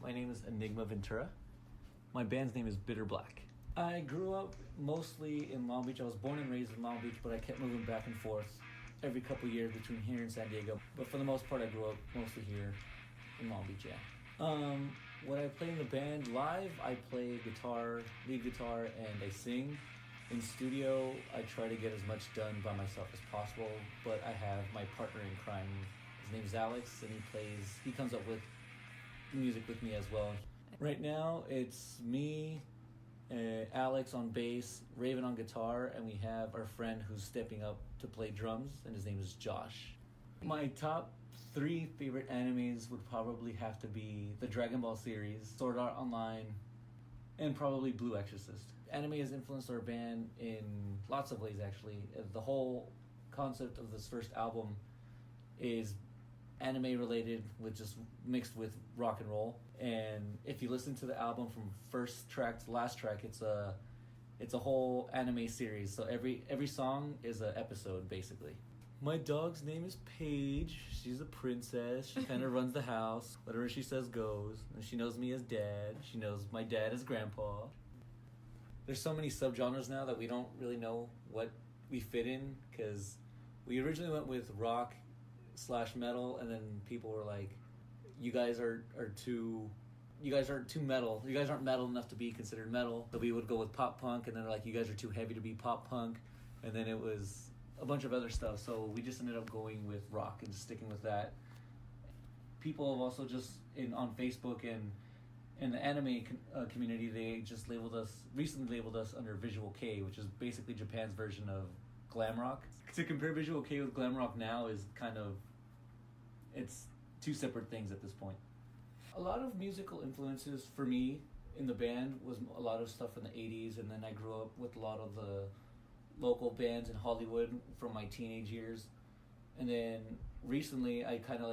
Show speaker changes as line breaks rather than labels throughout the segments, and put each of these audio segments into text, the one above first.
My name is Enigma Ventura. My band's name is Bitter Black. I grew up mostly in Long Beach. I was born and raised in Long Beach, but I kept moving back and forth every couple years between here and San Diego. But for the most part, I grew up mostly here in Long Beach, yeah. When I play in the band live, I play guitar, lead guitar, and I sing. In studio, I try to get as much done by myself as possible, but I have my partner in crime. His name's Alex, and he comes up with music with me as well. Right now, it's me, Alex on bass, Raven on guitar, and we have our friend who's stepping up to play drums, and his name is Josh. My top 3 favorite animes would probably have to be the Dragon Ball series, Sword Art Online, and probably Blue Exorcist. Anime has influenced our band in lots of ways, actually. The whole concept of this first album is anime related, with just mixed with rock and roll. And if you listen to the album from first track to last track, it's a whole anime series. So every song is an episode, basically. My dog's name is Paige. She's a princess. She kind of runs the house. Whatever she says goes. And she knows me as dad. She knows my dad as grandpa. There's so many subgenres now that we don't really know what we fit in, because we originally went with rock / metal, and then people were like, you guys are too metal. You guys aren't metal enough to be considered metal. So we would go with pop punk, and then they're like, you guys are too heavy to be pop punk. And then it was a bunch of other stuff, so we just ended up going with rock and just sticking with that. People have also just on Facebook and in the anime community, they just recently labeled us under Visual K, which is basically Japan's version of glam rock. To compare Visual K with glam rock now is it's two separate things at this point. A lot of musical influences for me in the band was a lot of stuff from the 80s, and then I grew up with a lot of the local bands in Hollywood from my teenage years. And then recently I kind of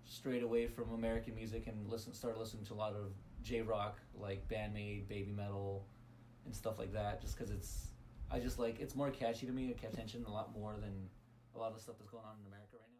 strayed away from American music and started listening to a lot of J-rock, like Bandmate, Baby Metal, and stuff like that, just because it's more catchy to me. I catch attention a lot more than a lot of stuff that's going on in America right now.